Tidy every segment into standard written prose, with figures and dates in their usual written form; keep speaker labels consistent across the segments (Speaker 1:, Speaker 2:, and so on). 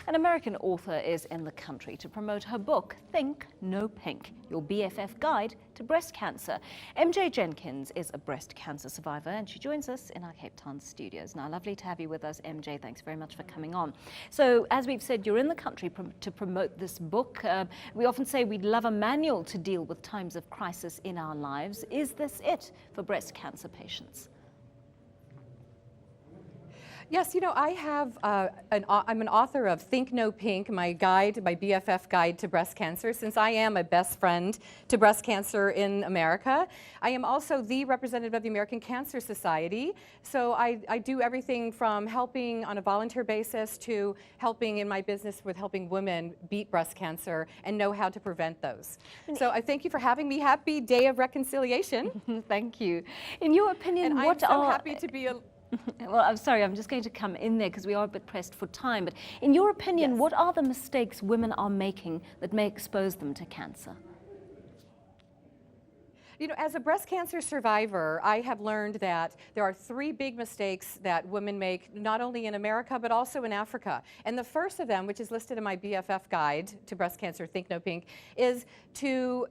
Speaker 1: An American author is in the country to promote her book, Think No Pink, Your BFF Guide to Breast Cancer. MJ Jenkins is a breast cancer survivor and she joins us in our Cape Town studios. Now, lovely to have you with us, MJ. Thanks very much for coming on. So, as we've said, you're in the country to promote this book. We often say we'd love a manual to deal with times of crisis in our lives. Is this it for breast cancer patients?
Speaker 2: Yes, you know, I'm an author of Think No Pink, my BFF guide to breast cancer. Since I am a best friend to breast cancer in America, I am also the representative of the American Cancer Society. So I do everything from helping on a volunteer basis to helping in my business with helping women beat breast cancer and know how to prevent those. So I thank you for having me. Happy Day of Reconciliation.
Speaker 1: Thank you. In your opinion,
Speaker 2: and
Speaker 1: what
Speaker 2: I'm so happy to be a
Speaker 1: Well, I'm sorry, I'm just going to come in there because we are a bit pressed for time. But in your opinion,
Speaker 2: Yes.
Speaker 1: What are the mistakes women are making that may expose them to cancer?
Speaker 2: You know, as a breast cancer survivor, I have learned that there are three big mistakes that women make, not only in America, but also in Africa. And the first of them, which is listed in my BFF guide to breast cancer, Think No Pink, is to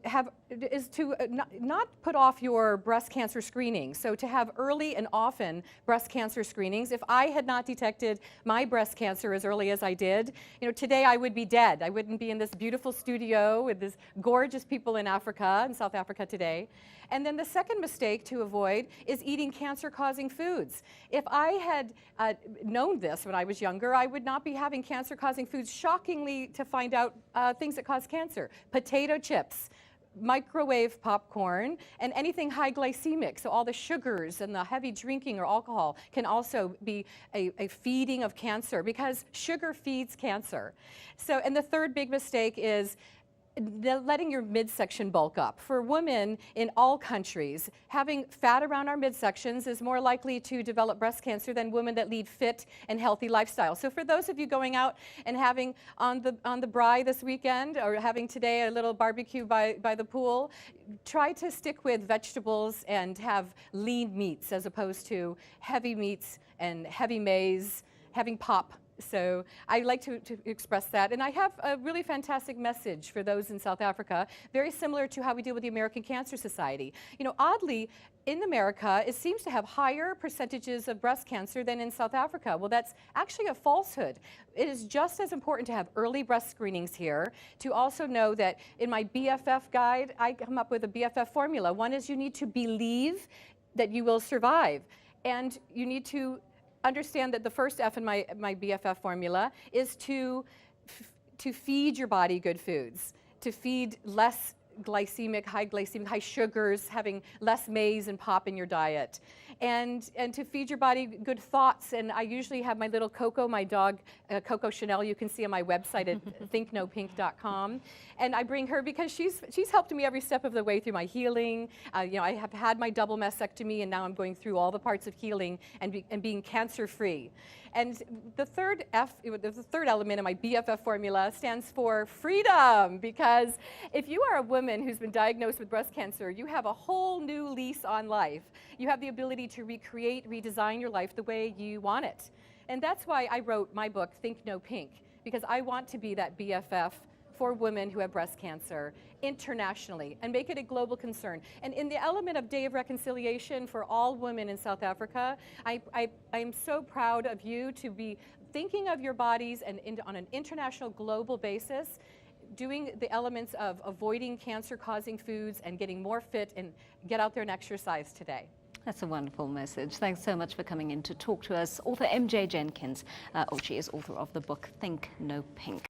Speaker 2: not put off your breast cancer screening. So to have early and often breast cancer screenings. If I had not detected my breast cancer as early as I did, you know, today I would be dead. I wouldn't be in this beautiful studio with these gorgeous people in Africa, in South Africa today. And then the second mistake to avoid is eating cancer-causing foods. If I had known this when I was younger, I would not be having cancer-causing foods. Shockingly, to find out things that cause cancer: potato chips, microwave popcorn, and anything high glycemic. So all the sugars and the heavy drinking or alcohol can also be a feeding of cancer, because sugar feeds cancer. So, and the third big mistake is letting your midsection bulk up. For women in all countries, having fat around our midsections is more likely to develop breast cancer than women that lead fit and healthy lifestyles. So for those of you going out and having on the braai this weekend, or having today a little barbecue by the pool, try to stick with vegetables and have lean meats as opposed to heavy meats and heavy maize, having pop. So I like to express that. And I have a really fantastic message for those in South Africa, very similar to how we deal with the American Cancer Society. You know, oddly, in America, it seems to have higher percentages of breast cancer than in South Africa. Well, that's actually a falsehood. It is just as important to have early breast screenings here, to also know that in my BFF guide, I come up with a BFF formula. One is you need to believe that you will survive, and you need to understand that the first F in my BFF formula is to feed your body good foods, to feed less glycemic, high sugars, having less maize and pop in your diet, and to feed your body good thoughts. And I usually have my little Coco, my dog, Coco Chanel, you can see on my website at thinknopink.com. And I bring her because she's helped me every step of the way through my healing. You know, I have had my double mastectomy, and now I'm going through all the parts of healing and being cancer-free. And the third element of my BFF formula stands for freedom, because if you are a woman who's been diagnosed with breast cancer, you have a whole new lease on life. You have the ability to recreate, redesign your life the way you want it. And that's why I wrote my book, Think No Pink, because I want to be that BFF for women who have breast cancer internationally and make it a global concern. And in the element of Day of Reconciliation for all women in South Africa, I am so proud of you to be thinking of your bodies and on an international, global basis, doing the elements of avoiding cancer-causing foods and getting more fit, and get out there and exercise today.
Speaker 1: That's a wonderful message. Thanks so much for coming in to talk to us. Author MJ Jenkins, she is author of the book Think No Pink.